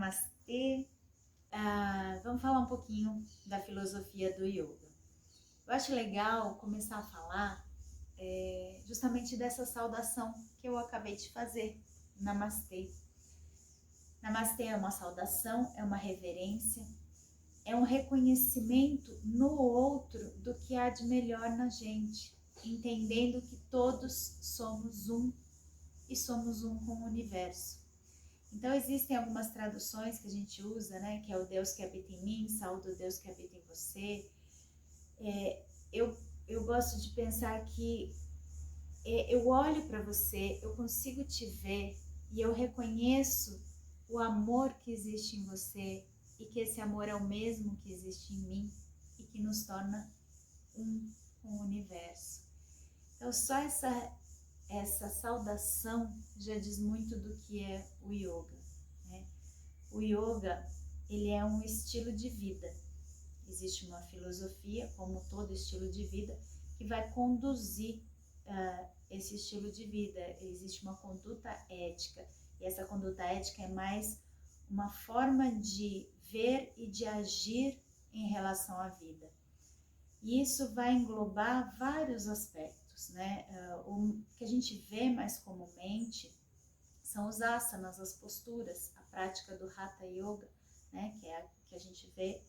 Namastê. Vamos falar um pouquinho da filosofia do yoga. Eu acho legal começar a falar justamente dessa saudação que eu acabei de fazer, Namastê. Namastê é uma saudação, é uma reverência, é um reconhecimento no outro do que há de melhor na gente, entendendo que todos somos um e somos um com o universo. Então existem algumas traduções que a gente usa, né, que é o Deus que habita em mim, saúde o Deus que habita em você. Eu gosto de pensar que eu olho para você, eu consigo te ver e eu reconheço o amor que existe em você e que esse amor é o mesmo que existe em mim e que nos torna um com o universo. Então só essa saudação já diz muito do que é o yoga, né? O yoga, ele é um estilo de vida. Existe uma filosofia, como todo estilo de vida, que vai conduzir esse estilo de vida. Existe uma conduta ética, e essa conduta ética é mais uma forma de ver e de agir em relação à vida. E isso vai englobar vários aspectos, né? O que a gente vê mais comumente são os asanas, as posturas, a prática do Hatha Yoga, né? Que é a que a gente vê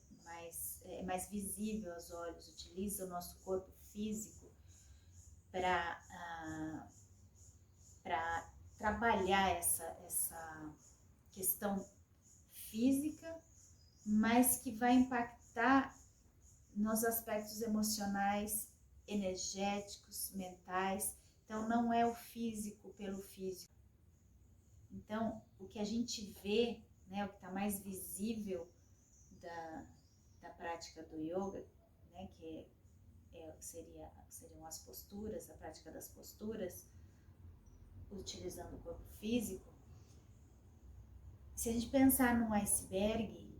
mais visível aos olhos, utiliza o nosso corpo físico para trabalhar essa questão física, mas que vai impactar nos aspectos emocionais, energéticos, mentais. Então não é o físico pelo físico. Então o que a gente vê, né, o que está mais visível da prática do yoga, né, que seriam as posturas, a prática das posturas, utilizando o corpo físico. Se a gente pensar num iceberg,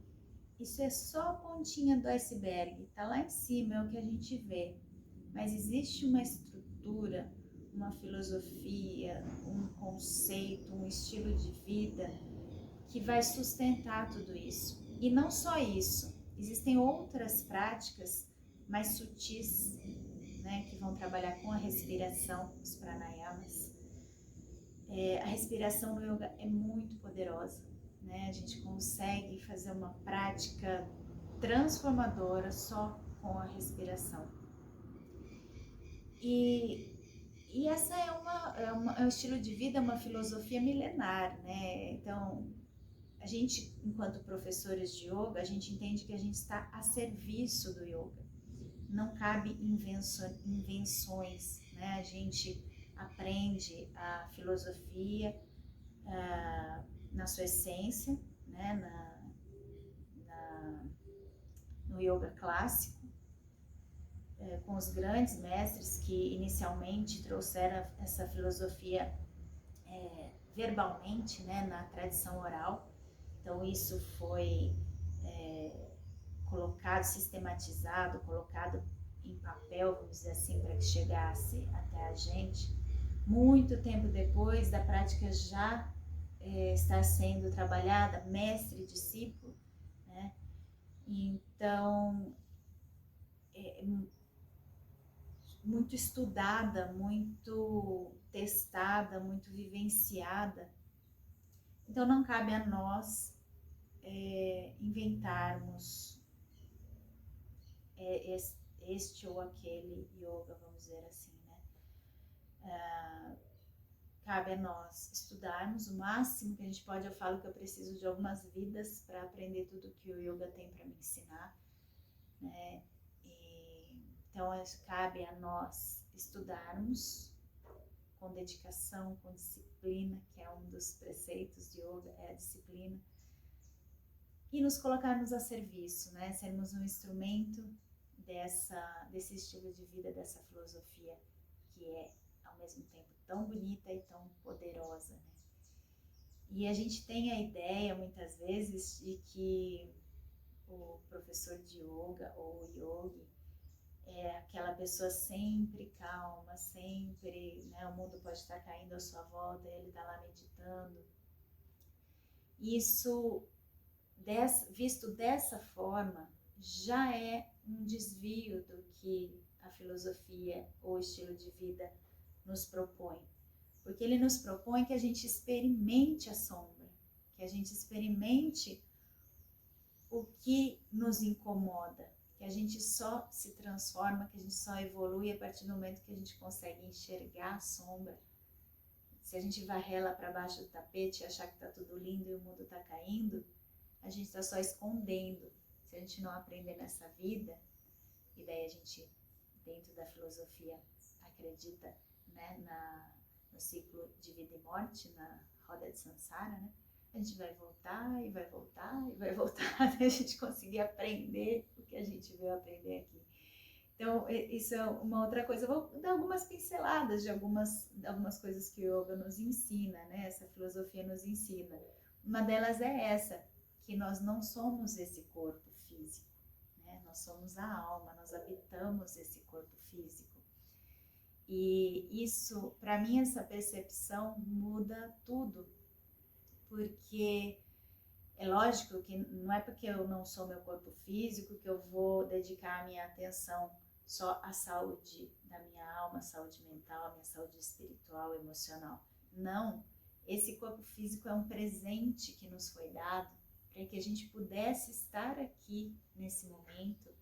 isso é só a pontinha do iceberg, tá lá em cima, é o que a gente vê. Mas existe uma estrutura, uma filosofia, um conceito, um estilo de vida que vai sustentar tudo isso. E não só isso, existem outras práticas mais sutis, né, que vão trabalhar com a respiração, os pranayamas. A respiração no yoga é muito poderosa, né? A gente consegue fazer uma prática transformadora só com a respiração. E essa é um estilo de vida, uma filosofia milenar, né? Então, a gente, enquanto professores de yoga, a gente entende que a gente está a serviço do yoga. Não cabe invenções, né? A gente aprende a filosofia na sua essência, né? No yoga clássico, com os grandes mestres que inicialmente trouxeram essa filosofia verbalmente, né? Na tradição oral. Então isso foi colocado, sistematizado, colocado em papel, vamos dizer assim, para que chegasse até a gente. Muito tempo depois da prática já estar sendo trabalhada, mestre e discípulo, né? Então, muito estudada, muito testada, muito vivenciada. Então não cabe a nós inventarmos este ou aquele yoga, vamos dizer assim, né? Cabe a nós estudarmos o máximo que a gente pode. Eu falo que eu preciso de algumas vidas para aprender tudo que o yoga tem para me ensinar, né? Então cabe a nós estudarmos com dedicação, com disciplina, que é um dos preceitos de yoga, é a disciplina, e nos colocarmos a serviço, né? Sermos um instrumento desse estilo de vida, dessa filosofia que é ao mesmo tempo tão bonita e tão poderosa, né? E a gente tem a ideia muitas vezes de que o professor de yoga ou o yogi é aquela pessoa sempre calma, sempre, né, o mundo pode estar caindo à sua volta e ele está lá meditando. Isso visto dessa forma, já é um desvio do que a filosofia ou estilo de vida nos propõe. Porque ele nos propõe que a gente experimente a sombra, que a gente experimente o que nos incomoda, que a gente só se transforma, que a gente só evolui a partir do momento que a gente consegue enxergar a sombra. Se a gente varrer ela para baixo do tapete e achar que está tudo lindo e o mundo está caindo, a gente está só escondendo. Se a gente não aprender nessa vida, e daí a gente, dentro da filosofia, acredita, né, no ciclo de vida e morte, na roda de Sansara, né? A gente vai voltar e vai voltar e vai voltar até a gente conseguir aprender o que a gente veio aprender aqui. Então, isso é uma outra coisa. Eu vou dar algumas pinceladas de algumas coisas que o yoga nos ensina, né? Essa filosofia nos ensina. Uma delas é essa, que nós não somos esse corpo físico, né? Nós somos a alma, nós habitamos esse corpo físico. E isso, para mim, essa percepção muda tudo, porque é lógico que não é porque eu não sou meu corpo físico que eu vou dedicar a minha atenção só à saúde da minha alma, saúde mental, minha saúde espiritual, emocional. Não, esse corpo físico é um presente que nos foi dado para que a gente pudesse estar aqui nesse momento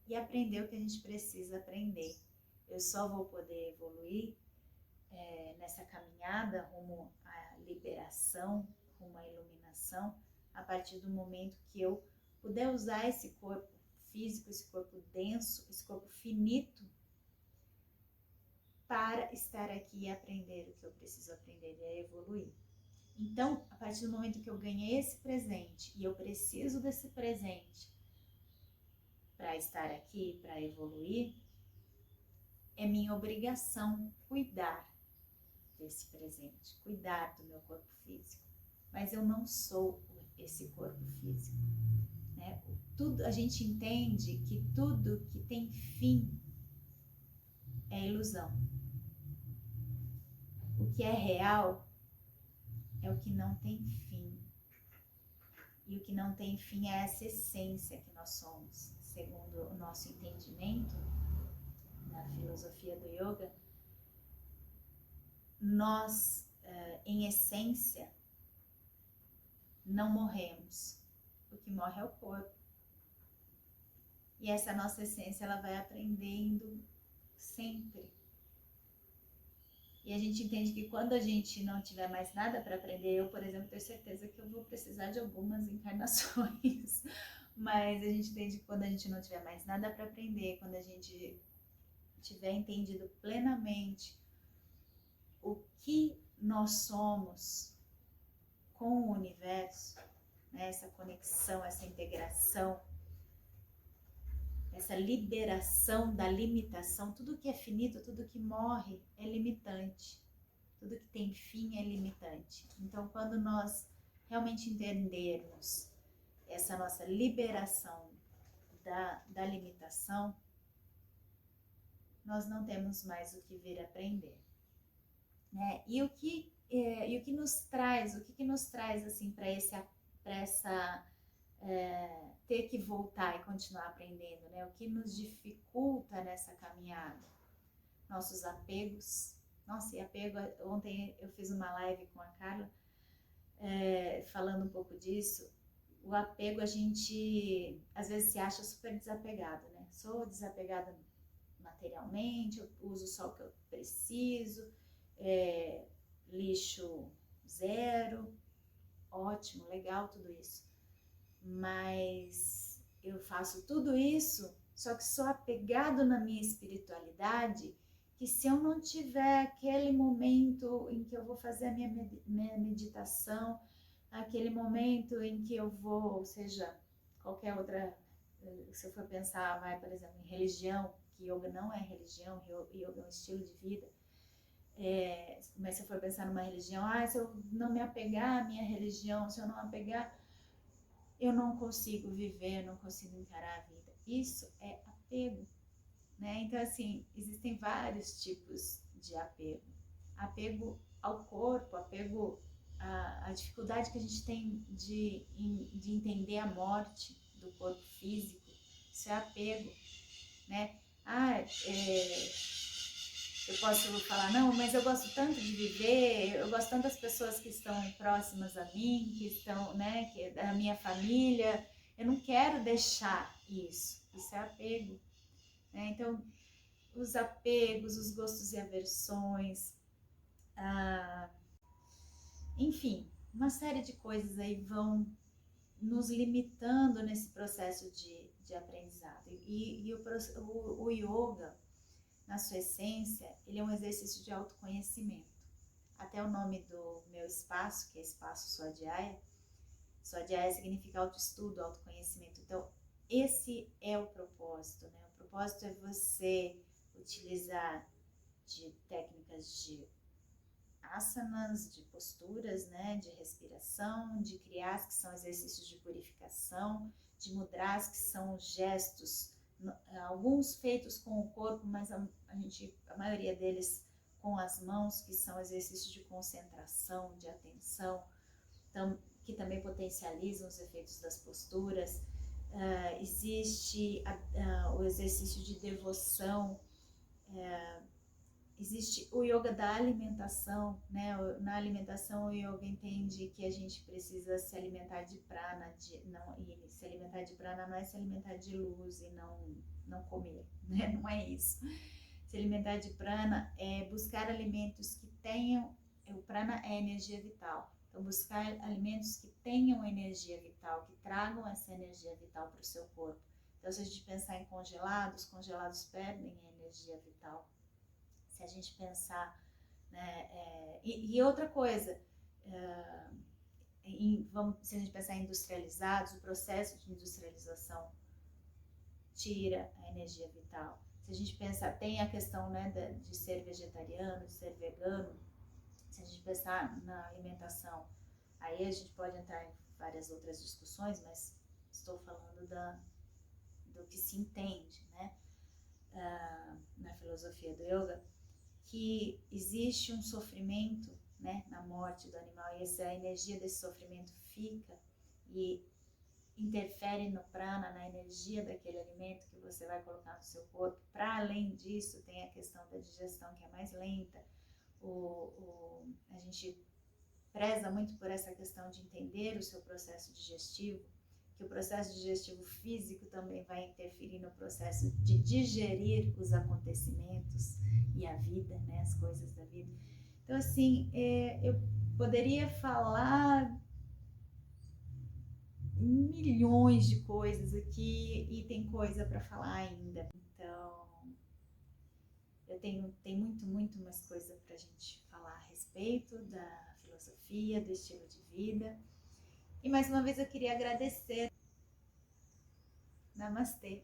e aprender o que a gente precisa aprender. Eu só vou poder evoluir nessa caminhada rumo à liberação, rumo à iluminação, a partir do momento que eu puder usar esse corpo físico, esse corpo denso, esse corpo finito, para estar aqui e aprender o que eu preciso aprender e evoluir. Então, a partir do momento que eu ganhei esse presente e eu preciso desse presente para estar aqui, para evoluir, é minha obrigação cuidar desse presente, cuidar do meu corpo físico. Mas eu não sou esse corpo físico, né? Tudo, a gente entende que tudo que tem fim é ilusão. O que é real é o que não tem fim. E o que não tem fim é essa essência que nós somos. Segundo o nosso entendimento, na filosofia do yoga, nós, em essência, não morremos. O que morre é o corpo. E essa nossa essência, ela vai aprendendo sempre. E a gente entende que quando a gente não tiver mais nada para aprender, eu, por exemplo, tenho certeza que eu vou precisar de algumas encarnações. Mas a gente entende que quando a gente não tiver mais nada para aprender, quando a gente tiver entendido plenamente o que nós somos com o universo, né, essa conexão, essa integração, essa liberação da limitação, tudo que é finito, tudo que morre é limitante, tudo que tem fim é limitante. Então, quando nós realmente entendermos essa nossa liberação da limitação, nós não temos mais o que vir aprender, né? E o que nos traz, o que nos traz assim para essa ter que voltar e continuar aprendendo, né? O que nos dificulta nessa caminhada? Nossos apegos. Nossa, e apego, ontem eu fiz uma live com a Carla, falando um pouco disso. O apego, a gente às vezes se acha super desapegado, né? Sou desapegada materialmente, eu uso só o que eu preciso, lixo zero, ótimo, legal tudo isso. Mas eu faço tudo isso, só que sou apegado na minha espiritualidade, que se eu não tiver aquele momento em que eu vou fazer a minha meditação, aquele momento em que eu vou, ou seja, qualquer outra, se eu for pensar, por exemplo, em religião, que yoga não é religião, yoga é um estilo de vida, mas se eu for pensar numa religião, se eu não me apegar à minha religião, se eu não apegar, eu não consigo viver, eu não consigo encarar a vida. Isso é apego, né? Então, assim, existem vários tipos de apego. Apego ao corpo, apego a dificuldade que a gente tem de entender a morte do corpo físico, isso é apego, né? Eu posso falar, não, mas eu gosto tanto de viver, eu gosto tanto das pessoas que estão próximas a mim, que estão, né, que é da minha família, eu não quero deixar isso é apego, né? Então, os apegos, os gostos e aversões, enfim, uma série de coisas aí vão nos limitando nesse processo de aprendizado. E o yoga, na sua essência, ele é um exercício de autoconhecimento. Até o nome do meu espaço, que é Espaço Swadhyaya, Swadhyaya significa autoestudo, autoconhecimento. Então, esse é o propósito, né? O propósito é você utilizar de técnicas de asanas, de posturas, né, de respiração, de kriyas, que são exercícios de purificação, de mudras, que são gestos, alguns feitos com o corpo, mas a maioria deles com as mãos, que são exercícios de concentração, de atenção, que também potencializam os efeitos das posturas. Existe o exercício de devoção, existe o yoga da alimentação, né? Na alimentação, o yoga entende que a gente precisa se alimentar de prana, e se alimentar de prana não é se alimentar de luz e não comer, né? Não é isso. Se alimentar de prana é buscar alimentos que tenham, o prana é energia vital, então buscar alimentos que tenham energia vital, que tragam essa energia vital para o seu corpo. Então, se a gente pensar em congelados perdem a energia vital. Se a gente pensar, né, e outra coisa, se a gente pensar em industrializados, o processo de industrialização tira a energia vital. Se a gente pensar, tem a questão, né, de ser vegetariano, de ser vegano, se a gente pensar na alimentação, aí a gente pode entrar em várias outras discussões, mas estou falando do que se entende, né, na filosofia do yoga, que existe um sofrimento, né, na morte do animal, e essa energia desse sofrimento fica e interfere no prana, na energia daquele alimento que você vai colocar no seu corpo. Para além disso, tem a questão da digestão, que é mais lenta. A gente preza muito por essa questão de entender o seu processo digestivo, que o processo digestivo físico também vai interferir no processo de digerir os acontecimentos e a vida, né, as coisas da vida. Então, assim, eu poderia falar milhões de coisas aqui e tem coisa para falar ainda. Então, tem muito mais coisa para a gente falar a respeito da filosofia, do estilo de vida. E mais uma vez eu queria agradecer. Namastê.